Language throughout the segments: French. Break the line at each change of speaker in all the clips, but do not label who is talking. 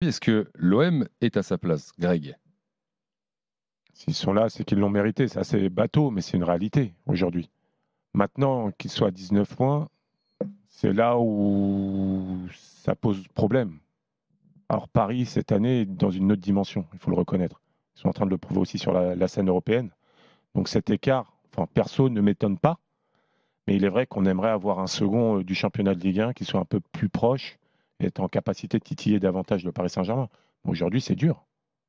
Est-ce que l'OM est à sa place, Greg?
S'ils sont là, c'est qu'ils l'ont mérité. C'est assez bateau, mais c'est une réalité aujourd'hui. Maintenant, qu'ils soient à 19 points, c'est là où ça pose problème. Alors Paris, cette année, est dans une autre dimension, il faut le reconnaître. Ils sont en train de le prouver aussi sur la scène européenne. Donc cet écart, perso, ne m'étonne pas. Mais il est vrai qu'on aimerait avoir un second du championnat de Ligue 1 qui soit un peu plus proche et être en capacité de titiller davantage le Paris Saint-Germain. Aujourd'hui, c'est dur.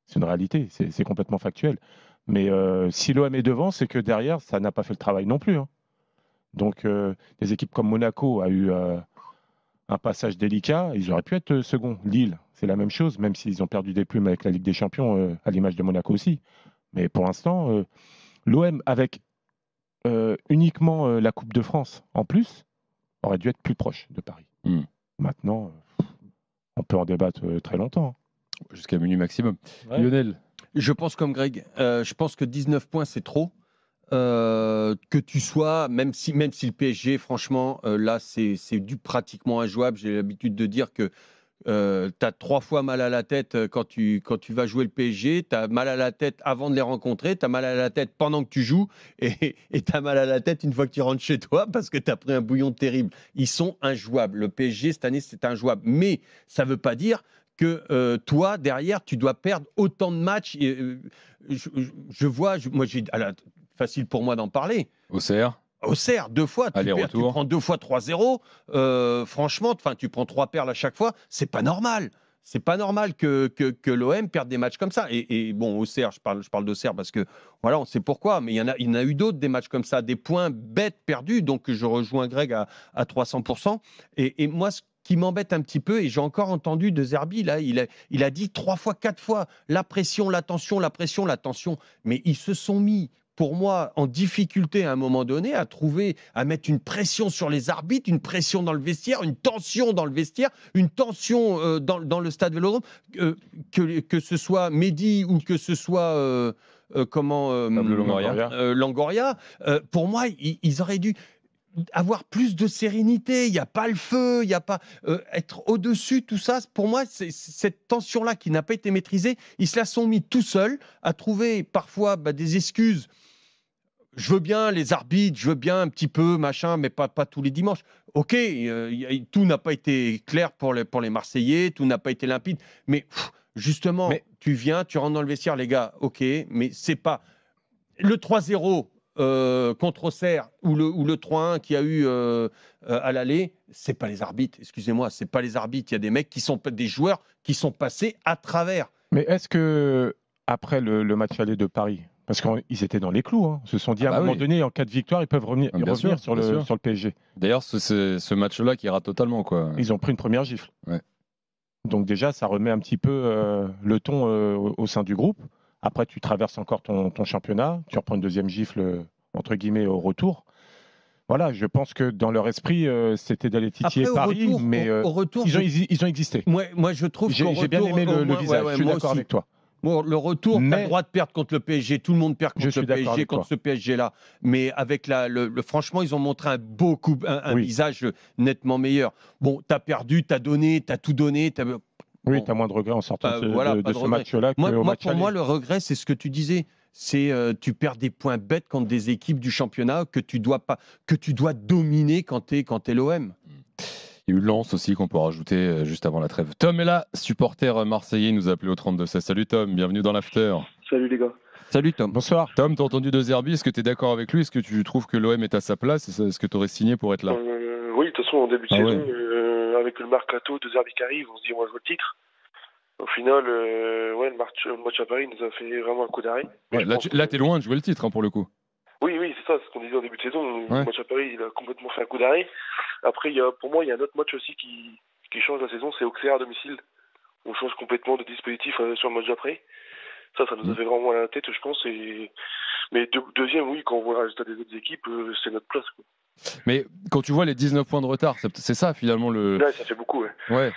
C'est une réalité, c'est complètement factuel. Mais si l'OM est devant, c'est que derrière, ça n'a pas fait le travail non plus, hein. Donc, des équipes comme Monaco a eu un passage délicat. Ils auraient pu être second. Lille, c'est la même chose, même s'ils ont perdu des plumes avec la Ligue des Champions, à l'image de Monaco aussi. Mais pour l'instant, l'OM, avec uniquement la Coupe de France en plus, aurait dû être plus proche de Paris. Maintenant, on peut en débattre très longtemps.
Jusqu'à minuit maximum. Ouais. Lionel?
Je pense comme Greg. Je pense que 19 points, c'est trop. Que tu sois, même si le PSG, franchement, là, c'est pratiquement injouable. J'ai l'habitude de dire que tu as 3 fois mal à la tête quand tu vas jouer le PSG, tu as mal à la tête avant de les rencontrer, tu as mal à la tête pendant que tu joues et tu as mal à la tête une fois que tu rentres chez toi parce que tu as pris un bouillon terrible. Ils sont injouables. Le PSG, cette année, c'est injouable. Mais ça ne veut pas dire que toi, derrière, tu dois perdre autant de matchs. Je vois, moi, facile pour moi d'en parler. Auxerre, 2 fois, tu prends 2 fois 3-0. Franchement, tu prends 3 perles à chaque fois, c'est pas normal. C'est pas normal que l'OM perde des matchs comme ça. Et bon, Auxerre, je parle d'Auxerre parce que voilà, on sait pourquoi. Mais il y en a eu d'autres des matchs comme ça, des points bêtes perdus. Donc je rejoins Greg à 300%. Et moi, ce qui m'embête un petit peu, et j'ai encore entendu de Zerbi, là, il a dit 3 fois, 4 fois la pression, la tension, la pression, la tension. Mais ils se sont mis, pour moi, en difficulté à un moment donné, à mettre une pression sur les arbitres, une pression dans le vestiaire, une tension dans le vestiaire, une tension dans le stade Vélodrome, que ce soit Mehdi ou que ce soit Longoria. Pour moi, ils auraient dû avoir plus de sérénité, il n'y a pas le feu, il n'y a pas être au-dessus, tout ça. Pour moi, c'est cette tension-là qui n'a pas été maîtrisée. Ils se la sont mis tout seuls à trouver parfois des excuses. Je veux bien les arbitres, je veux bien un petit peu, machin, mais pas tous les dimanches. Ok, tout n'a pas été clair pour les Marseillais, tout n'a pas été limpide. Mais justement, tu viens, tu rentres dans le vestiaire, les gars, ok, mais c'est pas... Le 3-0 contre Auxerre ou le 3-1 qu'il y a eu à l'aller, c'est pas les arbitres, excusez-moi, c'est pas les arbitres. Il y a des mecs des joueurs qui sont passés à travers.
Mais est-ce que, après le match aller de Paris, parce qu'ils étaient dans les clous, hein. Ils se sont dit à un moment donné, en cas de victoire, ils peuvent revenir sur le PSG.
D'ailleurs, c'est ce match-là qui rate totalement, quoi.
Ils ont pris une première gifle.
Ouais.
Donc déjà, ça remet un petit peu le ton au sein du groupe. Après, tu traverses encore ton championnat, tu reprends une deuxième gifle, entre guillemets, au retour. Voilà, je pense que dans leur esprit, c'était d'aller titiller Paris, mais
au retour,
ils ont existé.
Moi, je trouve
j'ai bien aimé le visage, je suis d'accord avec toi.
Bon, le retour, tu as le droit de perdre contre le PSG. Tout le monde perd contre le PSG, contre ce PSG-là. Mais avec franchement, ils ont montré un visage nettement meilleur. Bon, tu as perdu, tu as donné, tu as tout donné.
Oui, tu as moins de regrets en sortant de ce match-là.
Pour moi, le regret, c'est ce que tu disais. C'est tu perds des points bêtes contre des équipes du championnat que tu dois dominer quand tu es l'OM.
Il y a eu Lens aussi qu'on peut rajouter juste avant la trêve. Tom est là, supporter marseillais, il nous a appelé au 32-16. Salut Tom, bienvenue dans l'after.
Salut les gars.
Salut Tom.
Bonsoir.
Tom, t'as entendu de Zerbi, est-ce que tu es d'accord avec lui? Est-ce que tu trouves que l'OM est à sa place? Est-ce que tu aurais signé pour être là?
Oui, de toute façon, en début de saison, avec le mercato de Zerbi qui arrive, on se dit on va jouer le titre. Au final, le match à Paris nous a fait vraiment un coup d'arrêt.
Ouais, là, t'es loin de jouer le titre, hein, pour le coup.
Oui, c'est ça, ce qu'on disait en début de saison. Le match à Paris, il a complètement fait un coup d'arrêt. Après, pour moi, il y a un autre match aussi qui change la saison, c'est Auxerre à domicile. On change complètement de dispositif sur le match d'après. Ça nous a fait vraiment mal à la tête, je pense. Mais deuxième, oui, quand on voit le résultat des autres équipes, c'est notre place, quoi.
Mais quand tu vois les 19 points de retard, c'est ça finalement le...
Ouais, ça fait beaucoup,
ouais.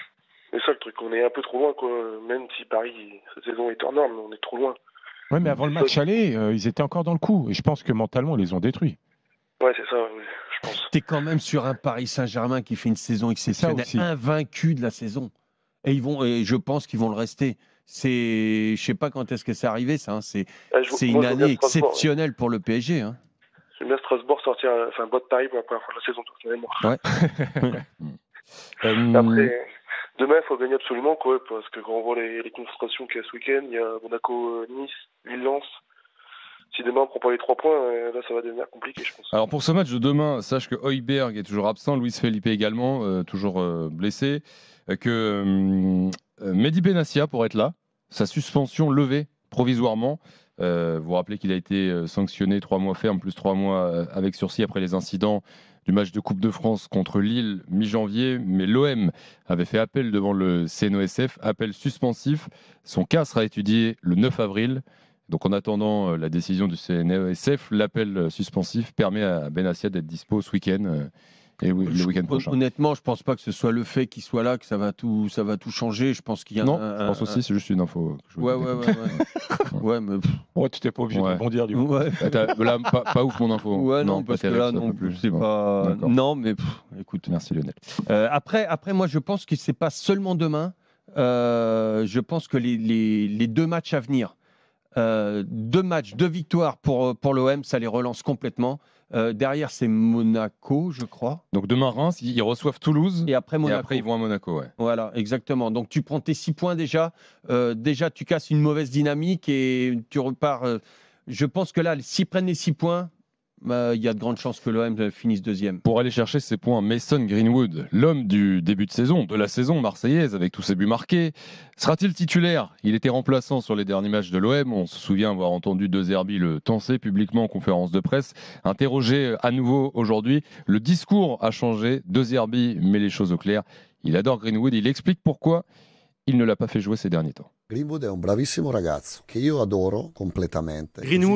C'est ça le truc, on est un peu trop loin, quoi. Même si Paris, cette saison est hors norme, on est trop loin.
Oui, mais avant le match aller, ils étaient encore dans le coup. Et je pense que mentalement, ils les ont détruits.
Ouais, c'est ça, oui, je pense.
T'es quand même sur un Paris Saint-Germain qui fait une saison exceptionnelle, invaincu de la saison. Et je pense qu'ils vont le rester. Je sais pas quand est-ce que c'est arrivé, ça. Hein. C'est une année exceptionnelle pour le PSG. Hein.
J'aime bien Strasbourg sortir, boîte de Paris pour la première fois de la saison, personnellement.
Ouais.
Après, demain, il faut gagner absolument, quoi, parce que quand on voit les concentrations qu'il y a ce week-end, il y a Monaco, Nice, Lille-Lens. Si demain on prend pas les 3 points, là ça va devenir compliqué, je pense.
Alors pour ce match de demain, sache que Højbjerg est toujours absent, Luis Felipe également, toujours blessé, que Mehdi Benassia pourrait être là, sa suspension levée provisoirement. Vous vous rappelez qu'il a été sanctionné 3 mois ferme plus 3 mois avec sursis après les incidents du match de Coupe de France contre Lille mi-janvier, mais l'OM avait fait appel devant le CNOSF, appel suspensif. Son cas sera étudié le 9 avril. Donc en attendant la décision du CNOSF, l'appel suspensif permet à Benassia d'être dispo ce week-end et le week-end prochain.
Honnêtement, je ne pense pas que ce soit le fait qu'il soit là que ça va tout changer. Je pense qu'il y a
je pense aussi, c'est juste une info.
Ouais, mais
tu t'es pas obligé de rebondir du coup.
Ouais.
Là, pas ouf mon info.
Ouais, non, parce que là non plus, c'est pas. Non, mais écoute.
Merci Lionel.
Après, moi, je pense que c'est pas seulement demain. Je pense que les 2 matchs à venir. 2 matchs, 2 victoires pour l'OM, ça les relance complètement. Derrière, c'est Monaco, je crois.
Donc demain, Reims, ils reçoivent Toulouse.
Et après, Monaco.
Et après, ils vont à Monaco. Ouais.
Voilà, exactement. Donc tu prends tes 6 points déjà. Déjà, tu casses une mauvaise dynamique et tu repars. Je pense que là, s'ils prennent les 6 points, il y a de grandes chances que l'OM finisse deuxième.
Pour aller chercher ces points, Mason Greenwood, l'homme du début de saison, de la saison marseillaise, avec tous ses buts marqués, sera-t-il titulaire? Il était remplaçant sur les derniers matchs de l'OM. On se souvient avoir entendu De Zerbi le tenser publiquement en conférence de presse. Interrogé à nouveau aujourd'hui, le discours a changé. De Zerbi met les choses au clair. Il adore Greenwood. Il explique pourquoi il ne l'a pas fait jouer ces derniers temps.
Greenwood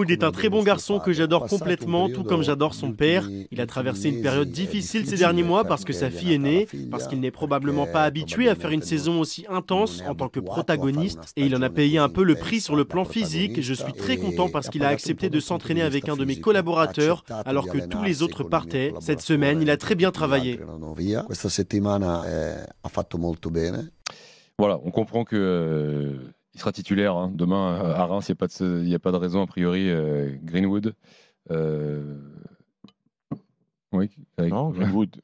est un très bon garçon que j'adore complètement, tout comme j'adore son père. Il a traversé une période difficile ces derniers mois parce que sa fille est née, parce qu'il n'est probablement pas habitué à faire une saison aussi intense en tant que protagoniste, et il en a payé un peu le prix sur le plan physique. Je suis très content parce qu'il a accepté de s'entraîner avec un de mes collaborateurs alors que tous les autres partaient. Cette semaine, il a très bien travaillé.
Voilà, on comprend que il sera titulaire hein. Demain à Reims. Il n'y a pas de raison a priori. Greenwood. Oui.
Non, Greenwood.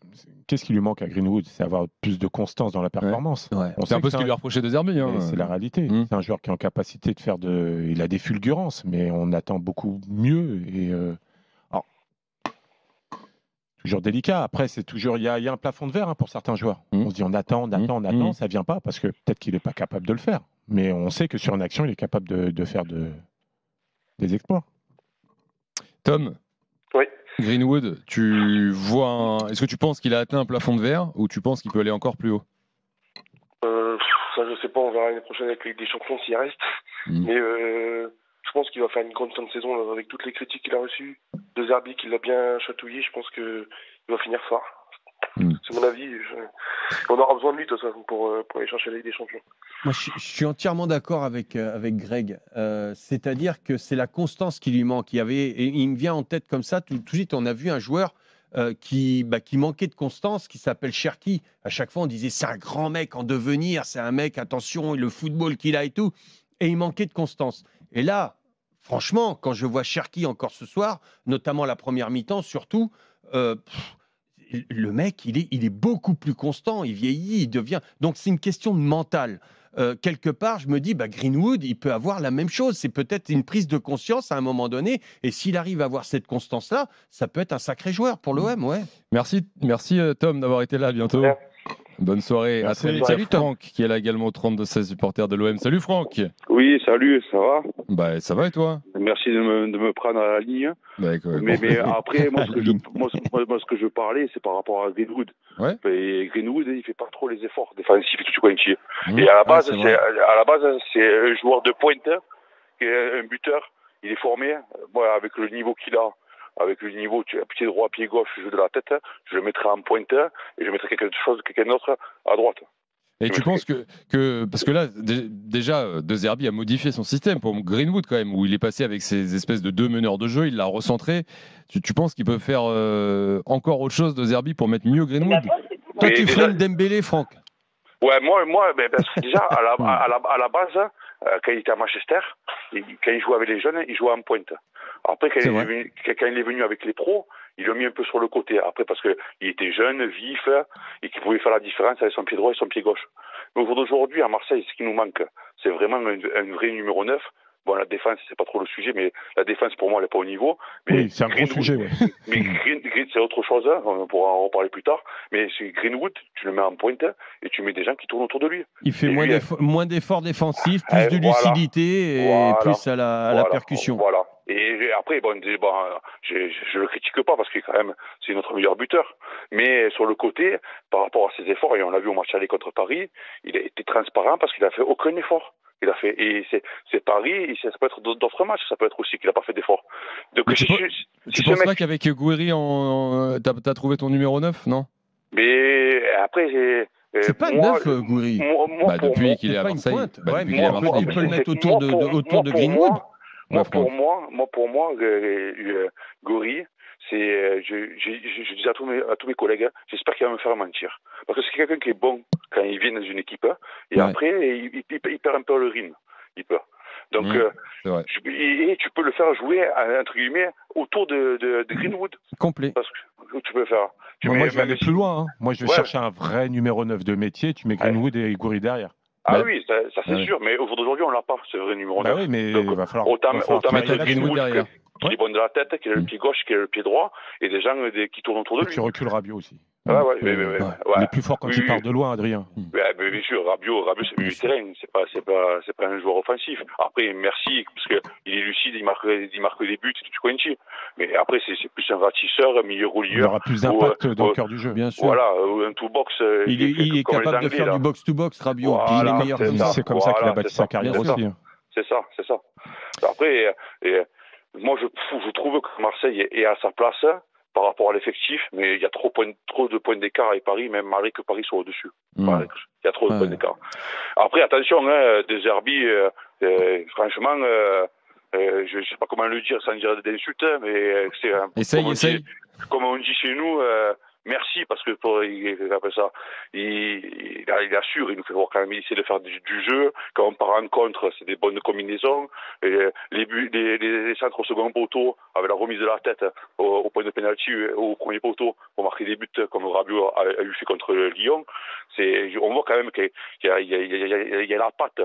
Qu'est-ce qui lui manque à Greenwood? C'est avoir plus de constance dans la performance.
Ouais. C'est un peu ce qu'il lui a reproché De Zerbi. Hein.
C'est la réalité. C'est un joueur qui est en capacité de faire Il a des fulgurances, mais on attend beaucoup mieux. Et toujours délicat. Après, c'est toujours il y a un plafond de verre hein, pour certains joueurs. On se dit on attend, ça vient pas parce que peut-être qu'il n'est pas capable de le faire. Mais on sait que sur une action, il est capable de faire des exploits.
Tom.
Oui.
Greenwood, tu vois est-ce que tu penses qu'il a atteint un plafond de verre ou tu penses qu'il peut aller encore plus haut?
Ça, je sais pas. On verra l'année prochaine avec la Ligue des Champions s'il reste. Mais je pense qu'il va faire une grande fin de saison là, avec toutes les critiques qu'il a reçues. De Zerbi qui l'a bien chatouillé, je pense qu'il va finir fort. C'est mon avis. On aura besoin de lui de toute façon pour aller chercher la Ligue des Champions.
Moi, je suis entièrement d'accord avec Greg. C'est-à-dire que c'est la constance qui lui manque. Il me vient en tête comme ça, tout de suite, on a vu un joueur qui manquait de constance, qui s'appelle Cherki. À chaque fois, on disait c'est un grand mec en devenir, c'est un mec, attention, le football qu'il a et tout. Et il manquait de constance. Et là, franchement, quand je vois Cherki encore ce soir, notamment la première mi-temps, surtout, le mec, il est beaucoup plus constant, il vieillit, il devient... Donc, c'est une question de mental. Quelque part, je me dis, Greenwood, il peut avoir la même chose. C'est peut-être une prise de conscience à un moment donné. Et s'il arrive à avoir cette constance-là, ça peut être un sacré joueur pour l'OM, ouais.
Merci Tom d'avoir été là. À bientôt. Ouais. Bonne soirée. À très vite. Salut Franck, qui est là également au 32-16 supporters de l'OM. Salut Franck.
Oui, salut, ça va?
Ça va et toi?
Merci de me prendre à la ligne.
Mais
après, moi, ce que je parlais, c'est par rapport à Greenwood.
Ouais.
Et Greenwood, il fait pas trop les efforts défensifs et tout quantifié. Et à la base, c'est un joueur de pointe, qui est un buteur. Il est formé, avec le niveau qu'il a. Avec le niveau, pied droit, pied gauche, je joue de la tête, je le mettrai en pointeur et je mettrai quelqu'un d'autre à droite.
Et tu penses que parce que là, déjà, De Zerbi a modifié son système pour Greenwood quand même, où il est passé avec ces espèces de 2 meneurs de jeu, il l'a recentré. Tu penses qu'il peut faire encore autre chose, De Zerbi, pour mettre mieux Greenwood?
Toi, tu freines Dembélé, Franck?
Ouais, moi parce que déjà, à la base, quand il était à Manchester, quand il jouait avec les jeunes, il jouait en pointe. Après, quand il est venu avec les pros, il l'a mis un peu sur le côté. Après, parce qu'il était jeune, vif, et qu'il pouvait faire la différence avec son pied droit et son pied gauche. Mais aujourd'hui, à Marseille, ce qui nous manque, c'est vraiment un vrai numéro 9. Bon, la défense, c'est pas trop le sujet, mais la défense, pour moi, elle n'est pas au niveau. Mais
oui, c'est un gros sujet, ouais.
Mais Greenwood, c'est autre chose, hein, on pourra en reparler plus tard. Mais c'est Greenwood, tu le mets en pointe et tu mets des gens qui tournent autour de lui.
Il fait moins d'efforts défensifs, plus de lucidité et plus à la percussion.
Voilà. Et après, je le critique pas parce que quand même, c'est notre meilleur buteur. Mais sur le côté, par rapport à ses efforts, et on l'a vu au match aller contre Paris, il a été transparent parce qu'il a fait aucun effort. Il a fait, et c'est Paris, et ça peut être d'autres matchs, ça peut être aussi qu'il n'a pas fait d'effort.
Donc, tu penses pas qu'avec Gouiri, t'as trouvé ton numéro 9, non?
Mais après,
c'est pas neuf, Gouiri.
Depuis qu'il est à Marseille.
Il peut le mettre autour de Greenwood.
Pour moi, Gouiri, je dis à tous mes collègues, j'espère qu'il va me faire mentir. Parce que c'est quelqu'un qui est bon quand il vient dans une équipe, et après, il perd un peu le rythme. Il peut. Donc, tu peux le faire jouer, entre guillemets, autour de Greenwood.
Complet.
Parce que tu peux le faire.
Moi, je vais aller plus loin. Hein. Moi, je vais chercher un vrai numéro 9 de métier. Tu mets Greenwood et Gouiri derrière.
Ah oui, ça c'est sûr. Mais aujourd'hui, on l'a pas, ce vrai numéro 9.
Oui, mais il va falloir
mettre
Greenwood derrière.
Qui est bon de la tête, qui a le pied gauche, qui a le pied droit, et des gens qui tournent autour de lui.
Tu recules Rabiot aussi.
Il
est plus fort quand il part de loin, Adrien.
Mais bien sûr, Rabiot c'est milieu de terrain, c'est pas un joueur offensif. Après, merci, parce qu'il est lucide, il marque des buts, tu connais. Mais après, c'est plus un ratisseur, un milieu relieur.
Il aura plus d'impact dans le cœur du jeu.
Bien sûr.
Voilà, un toolbox.
Il est capable de faire du box-to-box, Rabiot.
Voilà,
il est meilleur que ça.
C'est comme ça qu'il a bâti sa carrière aussi.
C'est ça. Après, moi, je trouve que Marseille est à sa place par rapport à l'effectif, mais il y a trop de points d'écart avec Paris, même malgré que Paris soit au-dessus. Il y a trop de points d'écart. Après, attention, De Zerbi, franchement, je ne sais pas comment le dire sans dire d'insulte, mais c'est comme on dit chez nous, merci, parce que après ça, il assure, il nous fait voir quand même, il essaie de faire du jeu. Quand on part en contre, c'est des bonnes combinaisons. Et les centres au second poteau, avec la remise de la tête au point de pénalty, au premier poteau, pour marquer des buts comme Rabiot a eu fait contre Lyon. On voit quand même qu'il y a la patte